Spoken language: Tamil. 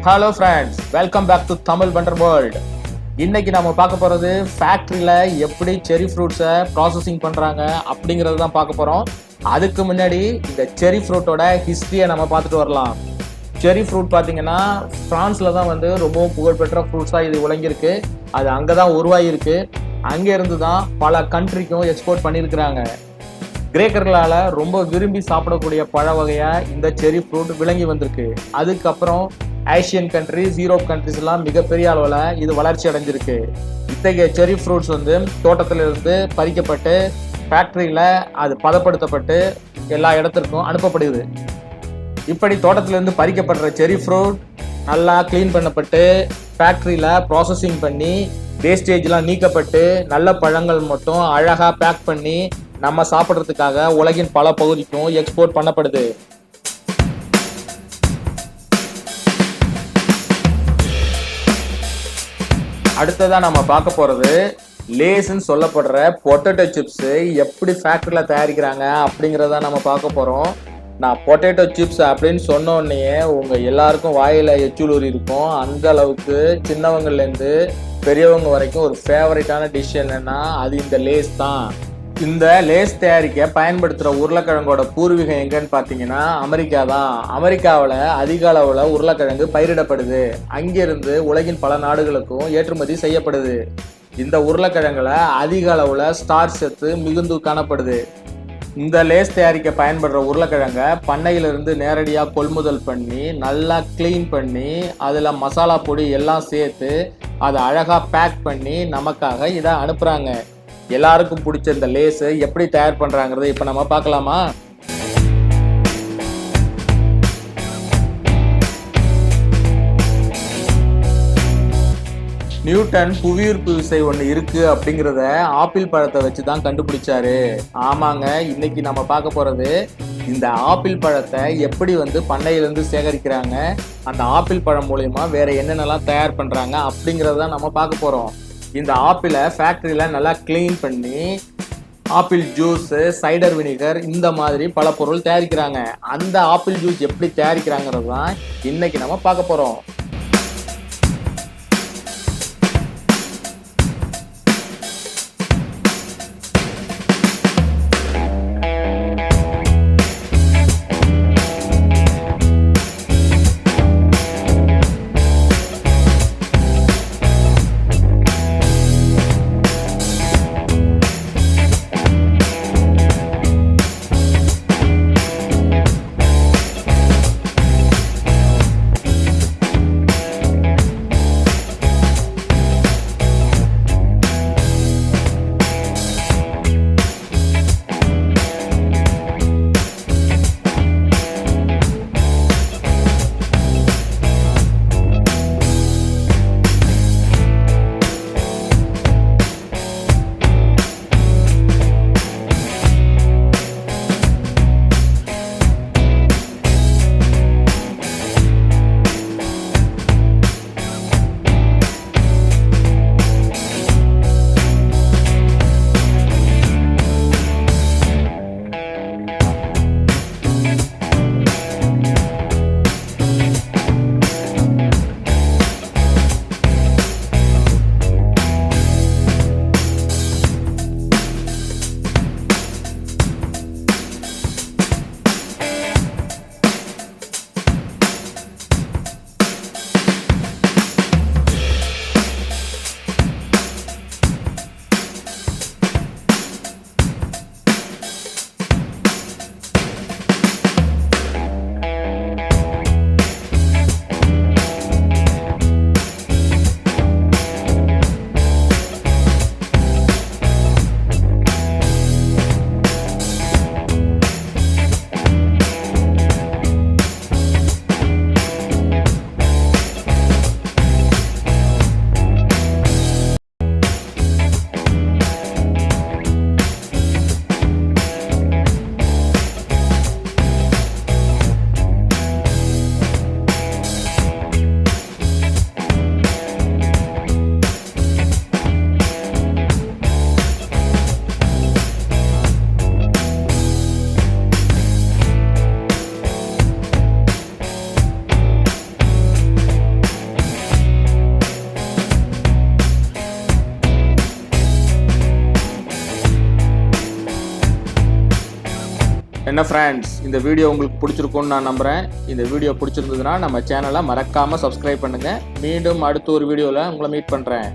Hello friends, welcome back to Tamil wonder world. இன்னைக்கு நம்ம பார்க்க போகிறது ஃபேக்ட்ரியில் எப்படி செரி ஃப்ரூட்ஸை ப்ராசஸிங் பண்ணுறாங்க அப்படிங்கிறது தான் பார்க்க போகிறோம். அதுக்கு முன்னாடி இந்த செரி ஃப்ரூட்டோட ஹிஸ்ட்ரியை நம்ம பார்த்துட்டு வரலாம். செரி ஃப்ரூட் பார்த்தீங்கன்னா ஃப்ரான்ஸில் தான் ரொம்பவும் புகழ்பெற்ற ஃப்ரூட்ஸாக இது விளங்கியிருக்கு. அது அங்கே தான் உருவாகியிருக்கு. அங்கேருந்து தான் பல கண்ட்ரிக்கும் எக்ஸ்போர்ட் பண்ணியிருக்கிறாங்க. கிரேக்கர்களால் ரொம்ப விரும்பி சாப்பிடக்கூடிய பழ வகையாக இந்த செரி ஃப்ரூட் விளங்கி வந்திருக்கு. அதுக்கப்புறம் ஏஷியன் கண்ட்ரிஸ், யூரோப் கண்ட்ரிஸ் எல்லாம் மிகப்பெரிய அளவில் இது வளர்ச்சி அடைஞ்சிருக்கு. இத்தகைய செரி ஃப்ரூட்ஸ் தோட்டத்திலிருந்து பறிக்கப்பட்டு ஃபேக்ட்ரியில் அது பதப்படுத்தப்பட்டு எல்லா இடத்திற்கும் அனுப்பப்படுது. இப்படி தோட்டத்திலிருந்து பறிக்கப்படுற செரி ஃப்ரூட் நல்லா க்ளீன் பண்ணப்பட்டு ஃபேக்ட்ரியில் ப்ராசஸிங் பண்ணி வேஸ்டேஜ்லாம் நீக்கப்பட்டு நல்ல பழங்கள் மட்டும் அழகாக பேக் பண்ணி நம்ம சாப்பிட்றதுக்காக உலகின் பல பகுதிக்கும் எக்ஸ்போர்ட் பண்ணப்படுது. அடுத்ததான் நம்ம பார்க்க போறது லேஸ்ன்னு சொல்லப்படுற பொட்டேட்டோ சிப்ஸ் எப்படி ஃபேக்டரியில் தயாரிக்கிறாங்க அப்படிங்கிறத நம்ம பார்க்க போறோம். நான் பொட்டேட்டோ சிப்ஸ் அப்படின்னு சொன்ன உடனே உங்க எல்லாருக்கும் வாயில எச்சுலூரி இருக்கும். அந்த அளவுக்கு சின்னவங்கலேருந்து பெரியவங்க வரைக்கும் ஒரு ஃபேவரட்டான டிஷ் என்னன்னா அது இந்த லேஸ் தான். இந்த லேஸ் தயாரிக்க பயன்படுத்துகிற உருளைக்கிழங்கோட பூர்வீகம் எங்கன்னு பார்த்தீங்கன்னா அமெரிக்கா தான். அமெரிக்காவில் அதிக அளவில் உருளைக்கிழங்கு பயிரிடப்படுது. அங்கிருந்து உலகின் பல நாடுகளுக்கும் ஏற்றுமதி செய்யப்படுது. இந்த உருளைக்கிழங்குல அதிக அளவில் ஸ்டார்ச் சத்து மிகுந்து காணப்படுது. இந்த லேஸ் தயாரிக்க பயன்படுற உருளைக்கிழங்க பண்ணையிலிருந்து நேரடியாக கொள்முதல் பண்ணி நல்லா க்ளீன் பண்ணி அதில் மசாலா பொடி எல்லாம் சேர்த்து அதை அழகாக பேக் பண்ணி நமக்காக இதை அனுப்புகிறாங்க. எல்லாருக்கும் பிடிச்ச இந்த லேஸ் எப்படி தயார் பண்றாங்கிறத இப்ப நம்ம பார்க்கலாமா? நியூட்டன் புவியீர்ப்பு விசை ஒன்று இருக்கு அப்படிங்கிறத ஆப்பிள் பழத்தை வச்சு தான் கண்டுபிடிச்சாரு. ஆமாங்க, இன்னைக்கு நம்ம பார்க்க போறது இந்த ஆப்பிள் பழத்தை எப்படி பண்ணையிலிருந்து சேகரிக்கிறாங்க, அந்த ஆப்பிள் பழம் மூலயமா வேற என்னென்னலாம் தயார் பண்றாங்க அப்படிங்கிறத நம்ம பார்க்க போறோம். இந்த ஆப்பிளை ஃபேக்ட்ரியில் நல்லா க்ளீன் பண்ணி ஆப்பிள் ஜூஸு, சைடர் வினிகர் இந்த மாதிரி பல பொருள் தயாரிக்கிறாங்க. அந்த ஆப்பிள் ஜூஸ் எப்படி தயாரிக்கிறாங்கிறது தான் இன்னைக்கு நம்ம பார்க்க போகிறோம். என்ன ஃப்ரெண்ட்ஸ், இந்த வீடியோ உங்களுக்கு பிடிச்சிருக்கும்னு நான் நம்புகிறேன். இந்த வீடியோ பிடிச்சிருந்ததுன்னா நம்ம சேனலை மறக்காமல் சப்ஸ்கிரைப் பண்ணுங்கள். மீண்டும் அடுத்த ஒரு வீடியோவில் உங்களை மீட் பண்ணுறேன்.